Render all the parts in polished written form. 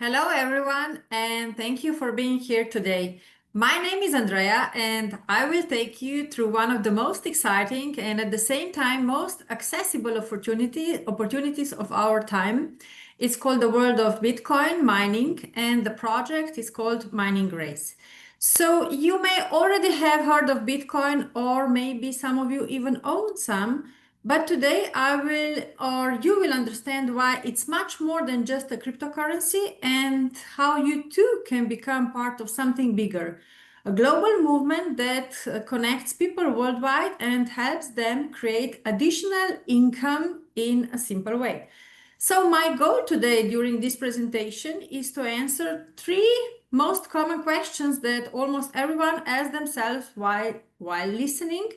Hello, everyone, and thank you for being here today. My name is Andrea, and I will take you through one of the most exciting and at the same time most accessible opportunities of our time. It's called the world of Bitcoin mining, and the project is called Mining Race. So you may already have heard of Bitcoin, or maybe some of you even own some. But today I will, or you will understand why it's much more than just a cryptocurrency and how you too can become part of something bigger, a global movement that connects people worldwide and helps them create additional income in a simple way. So my goal today during this presentation is to answer three most common questions that almost everyone asks themselves while listening.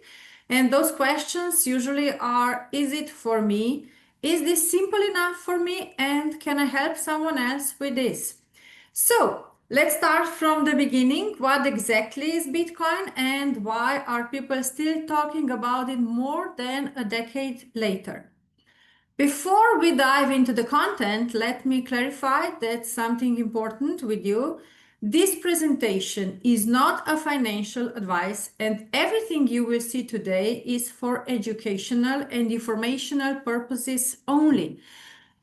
And those questions usually are, is it for me? Is this simple enough for me? And can I help someone else with this? So let's start from the beginning. What exactly is Bitcoin and why are people still talking about it more than a decade later? Before we dive into the content, let me clarify that something important with you. This presentation is not a financial advice, and everything you will see today is for educational and informational purposes only.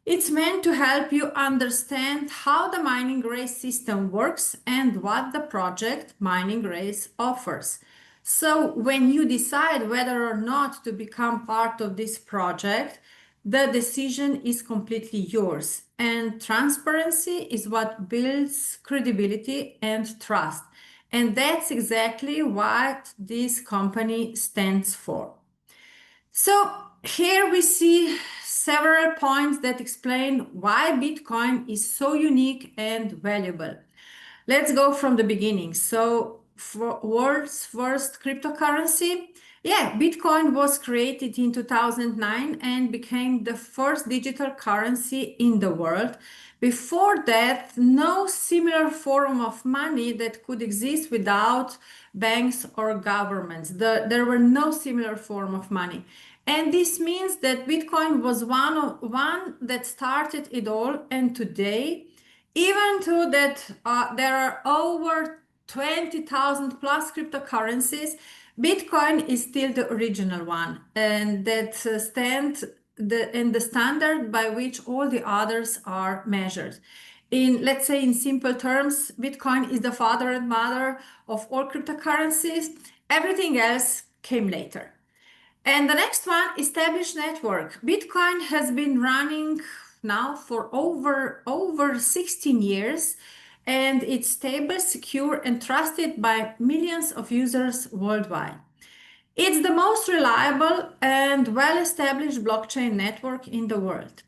It's meant to help you understand how the mining race system works and what the project Mining Race offers. So, when you decide whether or not to become part of this project, the decision is completely yours. And transparency is what builds credibility and trust. And that's exactly what this company stands for. So here we see several points that explain why Bitcoin is so unique and valuable. Let's go from the beginning. So for world's first cryptocurrency, Bitcoin was created in 2009 and became the first digital currency in the world. Before that, no similar form of money that could exist without banks or governments. There were no similar form of money. And this means that Bitcoin was one that started it all. And today, even though that there are over 20,000 plus cryptocurrencies, Bitcoin is still the original one, and that stands the standard by which all the others are measured. In, let's say, in simple terms, Bitcoin is the father and mother of all cryptocurrencies. Everything else came later. And the next one, established network. Bitcoin has been running now for over 16 years, and it's stable, secure, and trusted by millions of users worldwide. It's the most reliable and well-established blockchain network in the world.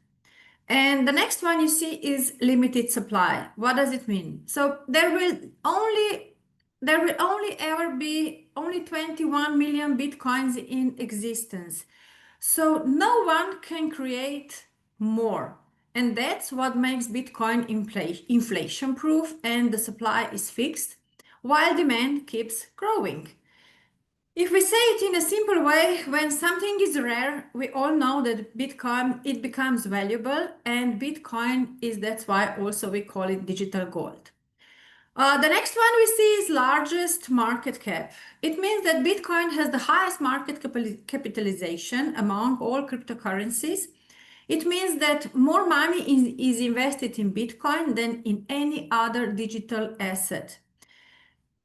And the next one you see is limited supply. What does it mean? So there will only ever be only 21 million Bitcoins in existence. So no one can create more. And that's what makes Bitcoin inflation proof, and the supply is fixed while demand keeps growing. If we say it in a simple way, when something is rare, we all know that Bitcoin it becomes valuable, and Bitcoin is that's why also we call it digital gold. The next one we see is largest market cap. It means that Bitcoin has the highest market capitalization among all cryptocurrencies. It means that more money is invested in Bitcoin than in any other digital asset.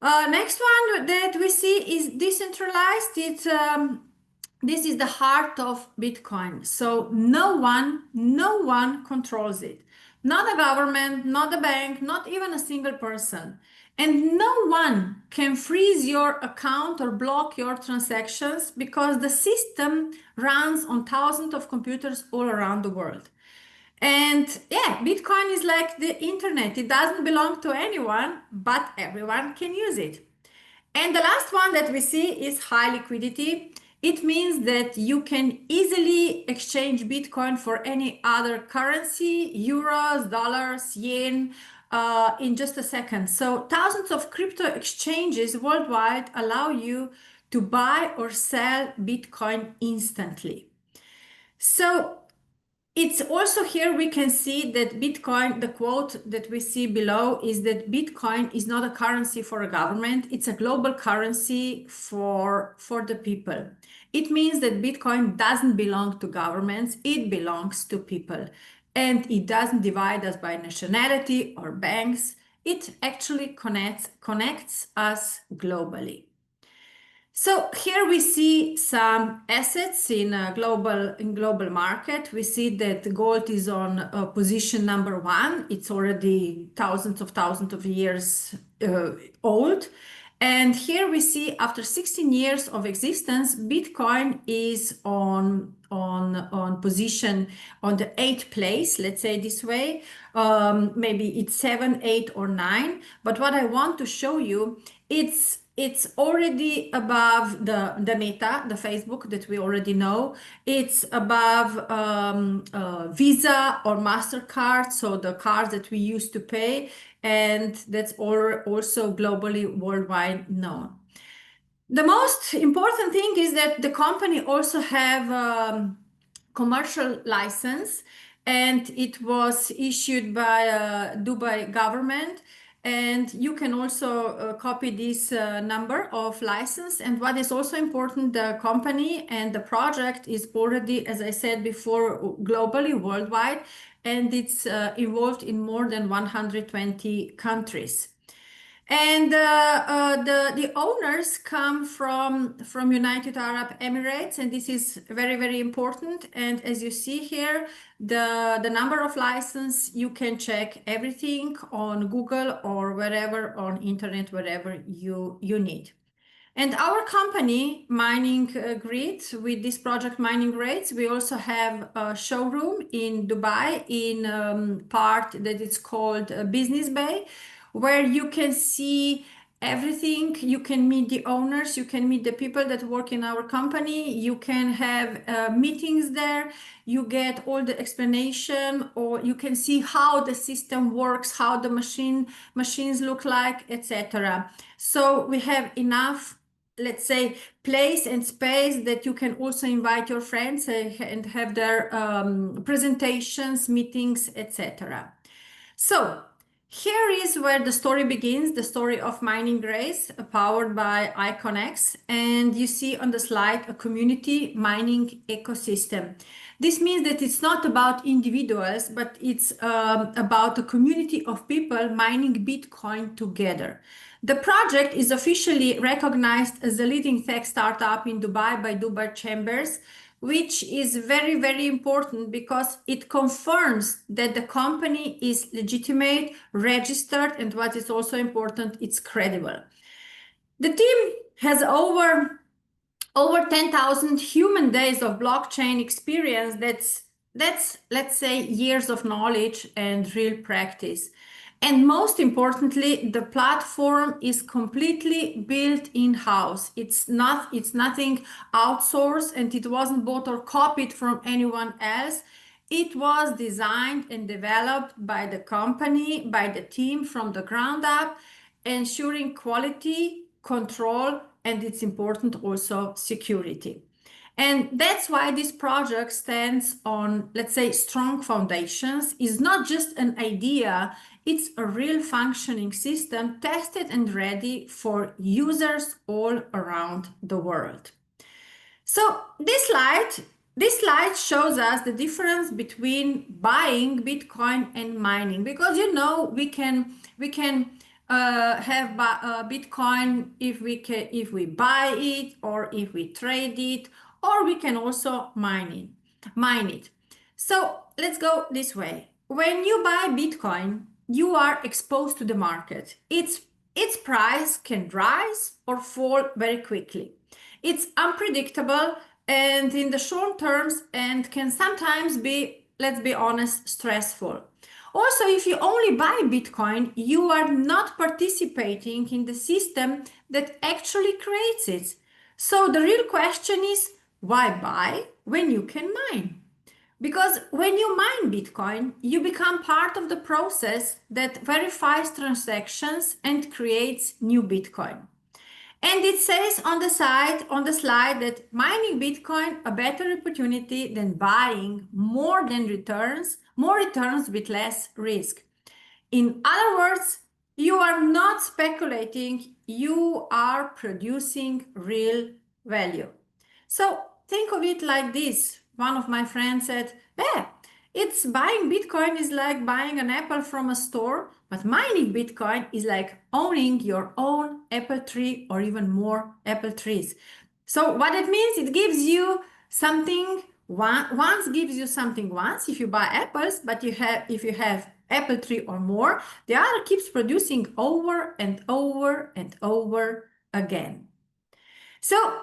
Next one that we see is decentralized. This is the heart of Bitcoin. So no one controls it. Not a government, not a bank, not even a single person. And no one can freeze your account or block your transactions because the system runs on thousands of computers all around the world. And Bitcoin is like the internet. It doesn't belong to anyone, but everyone can use it. And the last one that we see is high liquidity. It means that you can easily exchange Bitcoin for any other currency, euros, dollars, yen, in just a second. So thousands of crypto exchanges worldwide allow you to buy or sell Bitcoin instantly. So It's also here we can see that Bitcoin, the quote that we see below is that Bitcoin is not a currency for a government, it's a global currency for the people. It means that Bitcoin doesn't belong to governments, it belongs to people. And it doesn't divide us by nationality or banks. It actually connects us globally. So here we see some assets in a global market. We see that gold is on position number one. It's already thousands of years old. And here we see after 16 years of existence, Bitcoin is on position on the eighth place, let's say this way. Maybe it's seven, eight, or nine. But what I want to show you, it's already above the Meta, the Facebook that we already know. It's above Visa or MasterCard, so the cards that we used to pay, and that's also globally worldwide known. The most important thing is that the company also have commercial license, and it was issued by Dubai government. And you can also copy this number of license. And what is also important, the company and the project is already, as I said before, globally, worldwide, and it's involved in more than 120 countries. And the owners come from United Arab Emirates, and this is very important. And as you see here, the number of license, you can check everything on Google or wherever on internet, wherever you need. And our company, Mining Grid, with this project Mining Grids, we also have a showroom in Dubai in part that it's called Business Bay, where you can see everything. You can meet the owners, you can meet the people that work in our company, you can have meetings there, you get all the explanation, or you can see how the system works, how the machines look like, etc. So we have enough, let's say, place and space that you can also invite your friends and have their presentations, meetings, etc. So here is where the story begins, the story of Mining Grace, powered by IconX. And you see on the slide a community mining ecosystem. This means that it's not about individuals, but it's about a community of people mining Bitcoin together. The project is officially recognized as a leading tech startup in Dubai by Dubai Chambers, which is very important because it confirms that the company is legitimate, registered, and what is also important, it's credible. The team has over 10,000 human days of blockchain experience. That's, let's say, years of knowledge and real practice. And most importantly, the platform is completely built in-house. It's nothing outsourced, and it wasn't bought or copied from anyone else. It was designed and developed by the company, by the team from the ground up, ensuring quality, control, and it's important also security. And that's why this project stands on, let's say, strong foundations. It's not just an idea, it's a real functioning system tested and ready for users all around the world. So this slide shows us the difference between buying Bitcoin and mining, because we can have Bitcoin if we buy it, or if we trade it, or we can also mine it. So let's go this way. When you buy Bitcoin, you are exposed to the market. Its price can rise or fall very quickly. It's unpredictable and in the short terms, and can sometimes be, let's be honest, stressful. Also, if you only buy Bitcoin, you are not participating in the system that actually creates it. So the real question is, why buy when you can mine? Because when you mine Bitcoin, you become part of the process that verifies transactions and creates new Bitcoin. And it says on the side, on the slide, that mining Bitcoin a better opportunity than buying more returns with less risk. In other words, you are not speculating, you are producing real value. So think of it like this. One of my friends said, it's buying Bitcoin is like buying an apple from a store, but mining Bitcoin is like owning your own apple tree or even more apple trees. So what it means, it gives you something once gives you something once if you buy apples, but if you have apple tree or more, the other keeps producing over and over and over again. So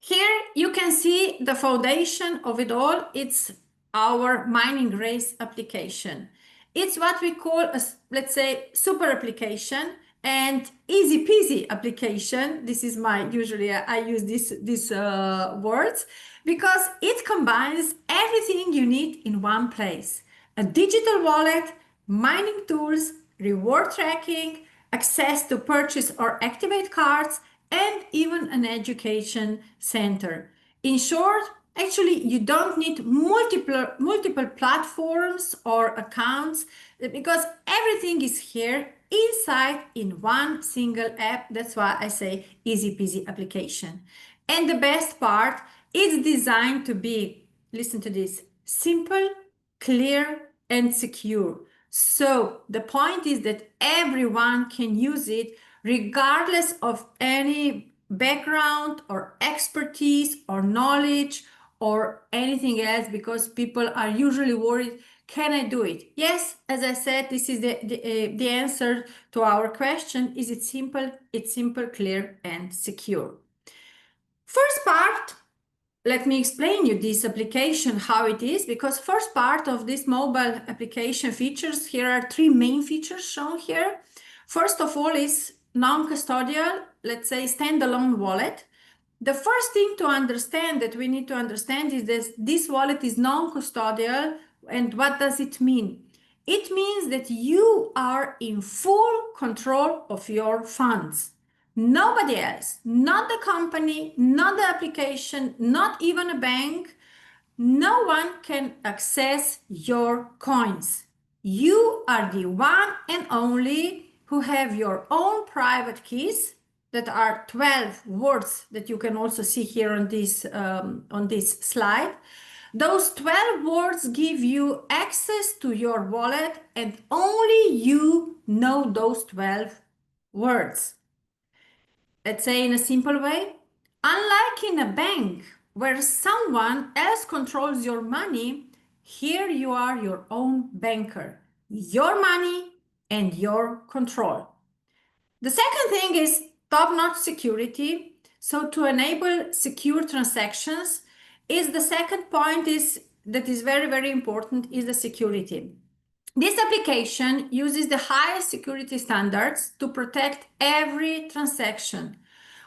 here you can see the foundation of it all. It's our mining race application. It's what we call a, let's say, super application and easy peasy application. This is my, usually I use these words because it combines everything you need in one place. A digital wallet, mining tools, reward tracking, access to purchase or activate cards, and even an education center. In short, actually, you don't need multiple platforms or accounts because everything is here inside in one single app. That's why I say easy peasy application. And the best part, it's designed to be, listen to this, simple, clear, and secure. So the point is that everyone can use it regardless of any background or expertise or knowledge or anything else, because people are usually worried, can I do it? Yes, as I said, this is the answer to our question. Is it simple? It's simple, clear, and secure. First part, let me explain you this application, how it is, because first part of this mobile application features, here are three main features shown here. First of all is non-custodial, let's say standalone wallet. The first thing to understand that we need to understand is that this wallet is non-custodial. And what does it mean? It means that you are in full control of your funds. Nobody else, not the company, not the application, not even a bank, no one can access your coins. You are the one and only who have your own private keys that are 12 words that you can also see here on this slide. Those 12 words give you access to your wallet and only you know those 12 words. Let's say in a simple way, unlike in a bank where someone else controls your money, here you are your own banker, your money and your control. The second thing is top-notch security. So to enable secure transactions is the second point is that is very, very important is the security. This application uses the highest security standards to protect every transaction.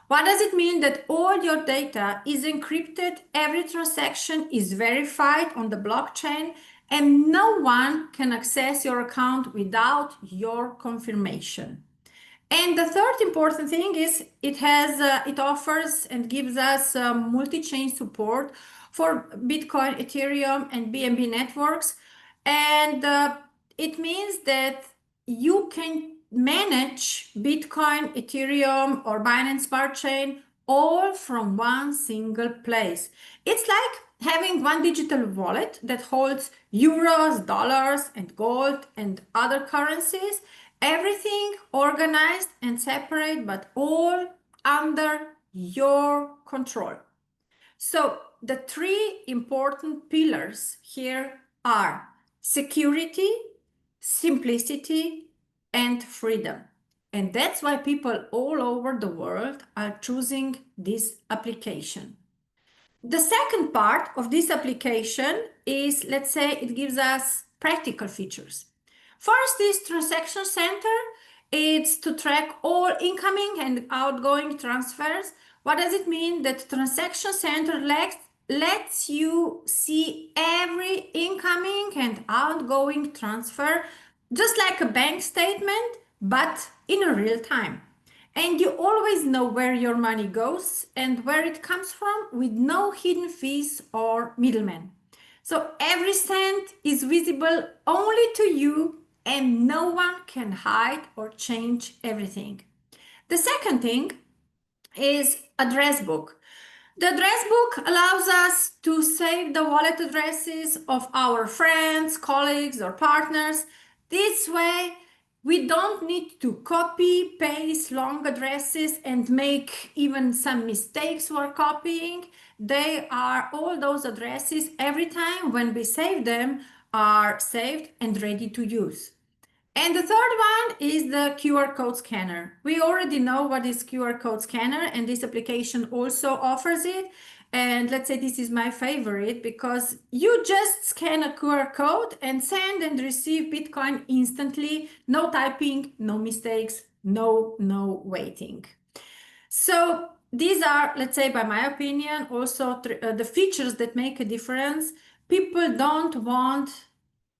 What does it mean? That all your data is encrypted, every transaction is verified on the blockchain, and no one can access your account without your confirmation. And the third important thing is it offers and gives us multi-chain support for Bitcoin, Ethereum, and BNB networks. And it means that you can manage Bitcoin, Ethereum, or Binance Smart Chain all from one single place. It's like having one digital wallet that holds euros, dollars, and gold and other currencies. Everything organized and separate, but all under your control. So the three important pillars here are security, simplicity, and freedom. And that's why people all over the world are choosing this application. The second part of this application is, let's say, it gives us practical features. First is Transaction Center. It's to track all incoming and outgoing transfers. What does it mean? That Transaction Center lets you see every incoming and outgoing transfer, just like a bank statement, but in a real time. and you always know where your money goes and where it comes from with no hidden fees or middlemen. So every cent is visible only to you and no one can hide or change everything. The second thing is address book. The address book allows us to save the wallet addresses of our friends, colleagues, or partners. This way, we don't need to copy, paste long addresses and make even some mistakes while copying. They are all those addresses every time when we save them are saved and ready to use. And the third one is the QR code scanner. We already know what is QR code scanner, and this application also offers it. And let's say this is my favorite because you just scan a QR code and send and receive Bitcoin instantly. No typing, no mistakes, no waiting. So these are, let's say, by my opinion, also the features that make a difference. People don't want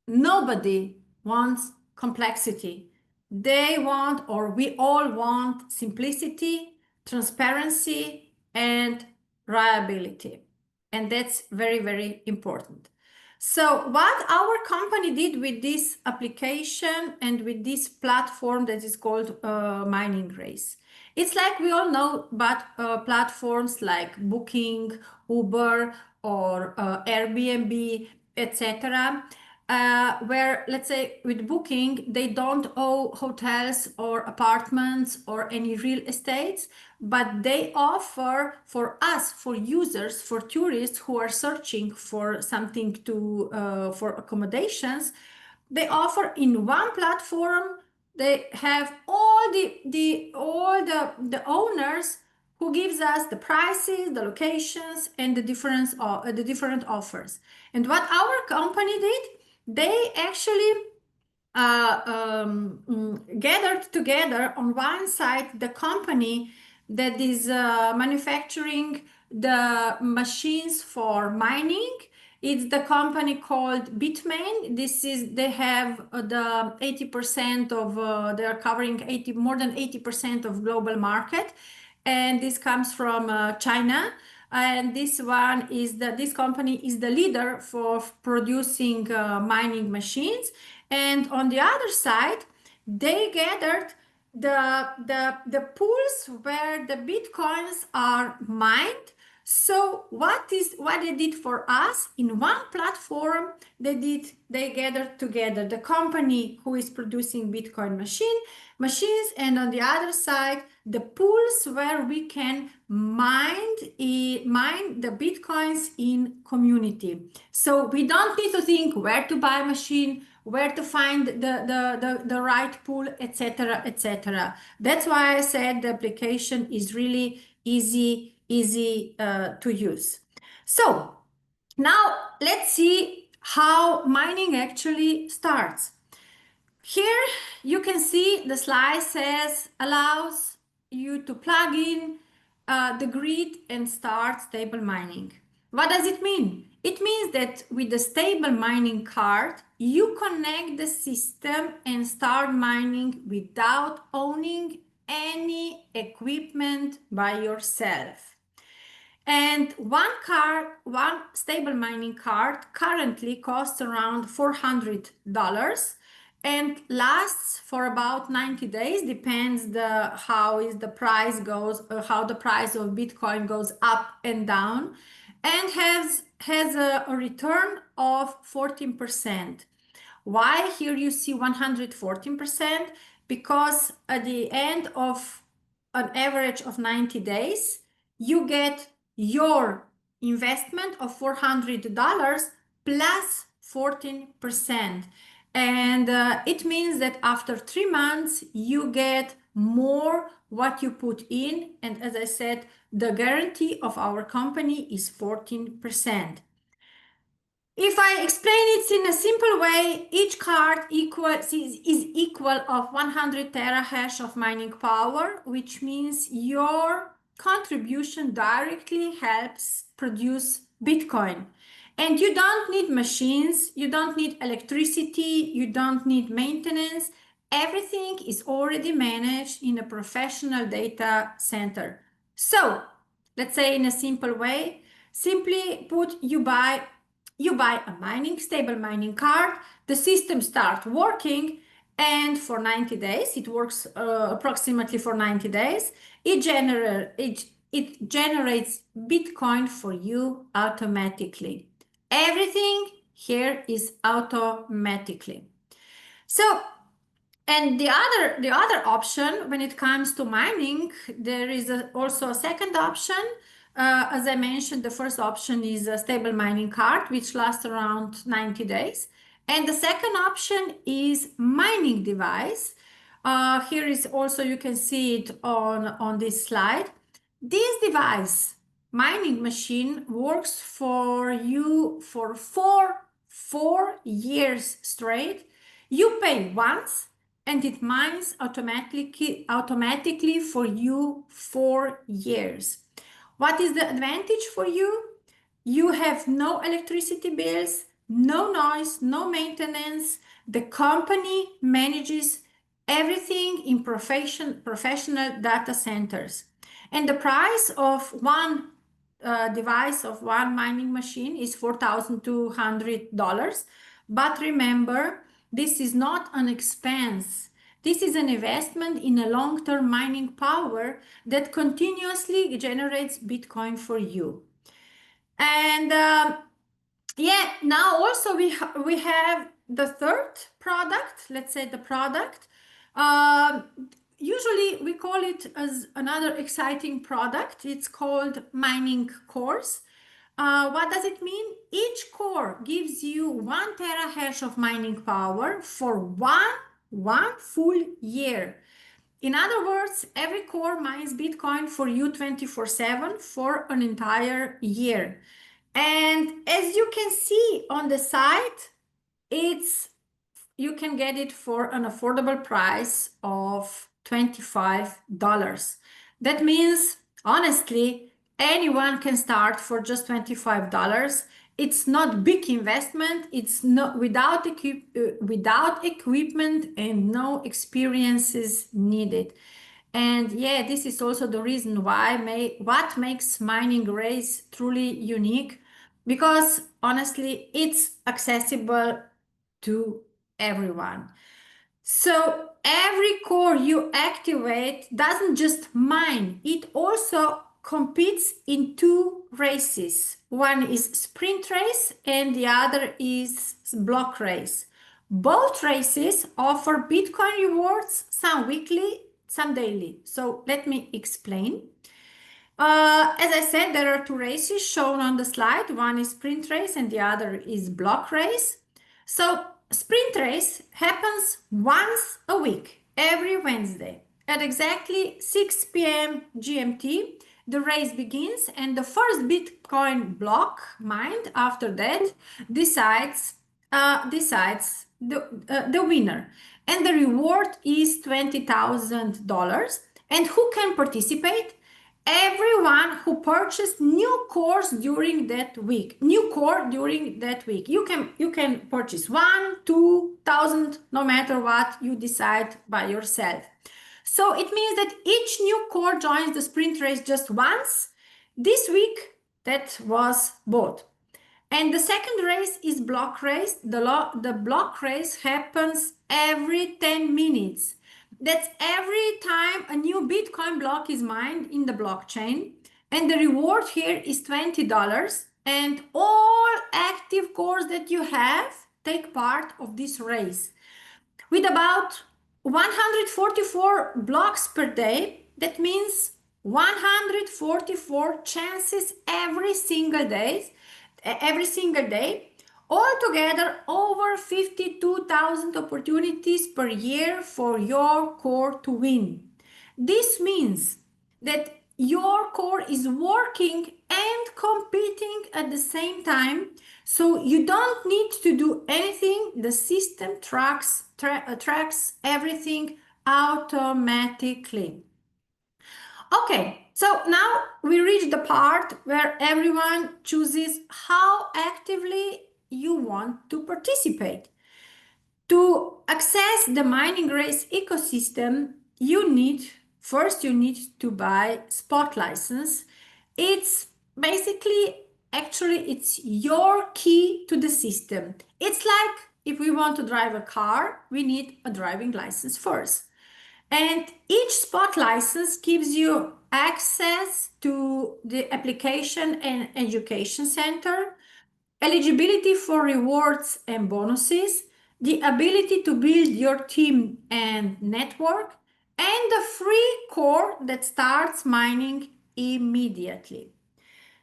Nobody wants complexity. They want, or we all want, simplicity, transparency, and reliability. And that's very, very important. So, what our company did with this application and with this platform that is called Mining Race, it's like we all know about platforms like Booking, Uber, or Airbnb, etc. Where, let's say, with Booking, they don't owe hotels or apartments or any real estates, but they offer for us, for users, for tourists who are searching for something to for accommodations, they offer in one platform. They have all the owners who gives us the prices, the locations, and the different offers. And what our company did, they actually gathered together on one side the company that is manufacturing the machines for mining. It's the company called Bitmain. This is they have the 80% of they are covering 80 more than 80% of global market, and this comes from China. And this company is the leader for producing mining machines. And on the other side, they gathered the pools where the bitcoins are mined. So what they did for us in one platform, they gathered together the company who is producing Bitcoin machines, and on the other side the pools where we can mine the Bitcoins in community. So we don't need to think where to buy a machine, where to find the right pool, etc., etc. That's why I said the application is really easy to use. So now let's see how mining actually starts. Here you can see the slide says allows you to plug in the grid and start stable mining. What does it mean? It means that with the stable mining card, you connect the system and start mining without owning any equipment by yourself. And one stable mining card currently costs around $400 and lasts for about 90 days. Depends how the price of Bitcoin goes up and down, and has a return of 14%. Why here you see 114%? Because at the end of an average of 90 days, you get your investment of $400 plus 14%. And it means that after 3 months, you get more what you put in. And as I said, the guarantee of our company is 14%. If I explain it in a simple way, each card is equal of 100 terahash of mining power, which means your contribution directly helps produce Bitcoin. And you don't need machines, you don't need electricity, you don't need maintenance. everything is already managed in a professional data center. So let's say in a simple way, simply put, you buy a stable mining card, the system starts working, and for 90 days, it works approximately for 90 days, it generates Bitcoin for you automatically. Everything here is automatically. So, and the other option when it comes to mining, there is also a second option. As I mentioned, the first option is a stable mining card, which lasts around 90 days. And the second option is mining device. Here is also, you can see it on this slide. This device, mining machine, works for you for four years straight. You pay once and it mines automatically for you 4 years. What is the advantage for you? You have no electricity bills, no noise, no maintenance. The company manages everything in professional data centers. And the price of one device, of one mining machine, is $4,200. But remember, this is not an expense. This is an investment in a long-term mining power that continuously generates Bitcoin for you. And yeah, now also we have the third product. Let's say the product. Um, Usually we call it as another exciting product. It's called mining cores. What does it mean? Each core gives you 1 terahash of mining power for one full year. In other words, every core mines Bitcoin for you 24/7 for an entire year. And as you can see on the site, it's you can get it for an affordable price of $25. That means, honestly, anyone can start for just $25. It's not big investment. It's not without equipment and no experiences needed. And yeah, this is also the reason why what makes mining race truly unique, because honestly, it's accessible to everyone. So every core you activate doesn't just mine, it also competes in two races. One is sprint race and the other is block race. Both races offer Bitcoin rewards, some weekly, some daily. So let me explain. As I said, there are two races shown on the slide. One is sprint race and the other is block race. So sprint race happens once a week, every Wednesday at exactly 6 p.m. GMT. The race begins and the first Bitcoin block mined after that decides the winner. And the reward is $20,000. And who can participate? Everyone who purchased new core during that week. You can purchase 1, 2,000, no matter what you decide by yourself. So it means that each new core joins the sprint race just once. This week that was bought. And the second race is block race. The block race happens every 10 minutes. That's every time a new Bitcoin block is mined in the blockchain. And the reward here is $20. And all active cores that you have take part of this race. With about 144 blocks per day, that means 144 chances every single day. Altogether, over 52,000 opportunities per year for your core to win. This means that your core is working and competing at the same time, so you don't need to do anything. The system tracks everything automatically. Okay, so now we reach the part where everyone chooses how actively you want to participate. To access the mining race ecosystem, you need to buy spot license. It's basically, actually, it's your key to the system. It's like if we want to drive a car, we need a driving license first. And each spot license gives you access to the application and education center, eligibility for rewards and bonuses, the ability to build your team and network, and a free core that starts mining immediately.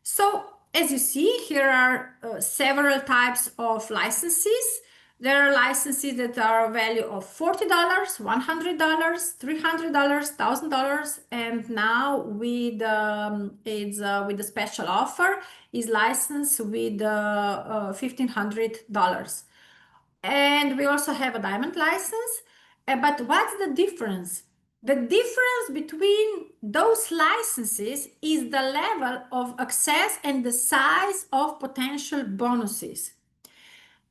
So, as you see, here are several types of licenses. There are licenses that are a value of $40, $100, $300, $1,000, and now with with the special offer is licensed with $1,500. And we also have a diamond license. But what's the difference? The difference between those licenses is the level of access and the size of potential bonuses.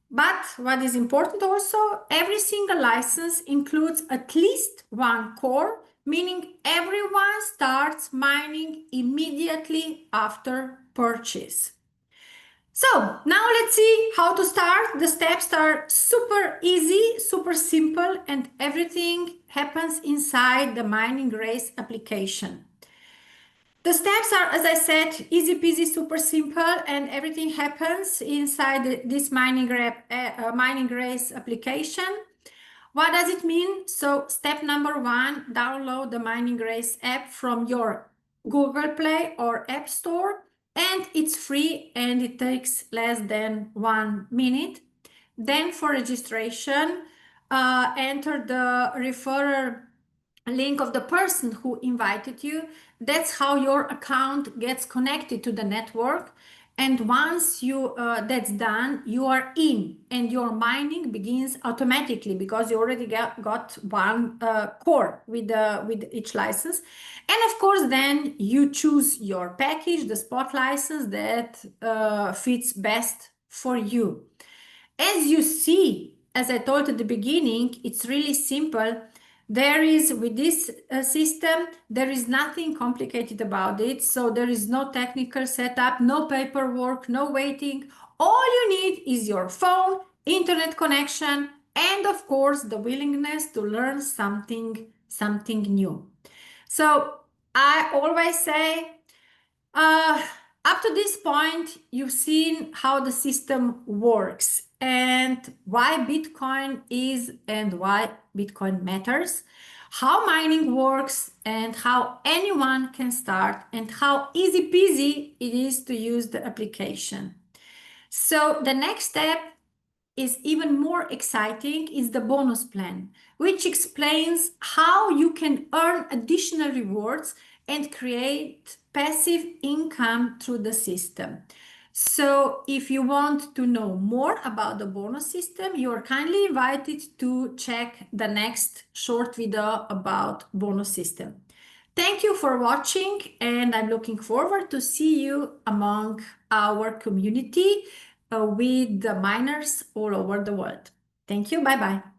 But what is important also, every single license includes at least one core, meaning everyone starts mining immediately after purchase. So now let's see how to start. The steps are super easy, super simple, and everything happens inside the mining race application. The steps are, as I said, easy peasy, super simple, and everything happens inside this mining race application. What does it mean? So step number one, download the Mining Race app from your Google Play or App Store, and it's free and it takes less than 1 minute. Then for registration, enter the referral link of the person who invited you. That's how your account gets connected to the network. And once that's done, you are in, and your mining begins automatically because you already got one core with each license. And of course, then you choose your package, the spot license that fits best for you. As you see, as I told at the beginning, it's really simple. There is, with this system, there is nothing complicated about it. So there is no technical setup, no paperwork, no waiting. All you need is your phone, internet connection, and of course, the willingness to learn something new. So I always say, up to this point, you've seen how the system works and why Bitcoin is and why Bitcoin matters, how mining works and how anyone can start, and how easy peasy it is to use the application. So the next step is even more exciting is the bonus plan, which explains how you can earn additional rewards and create passive income through the system. So if you want to know more about the bonus system, you are kindly invited to check the next short video about bonus system. Thank you for watching, and I'm looking forward to see you among our community with the miners all over the world. Thank you. Bye bye.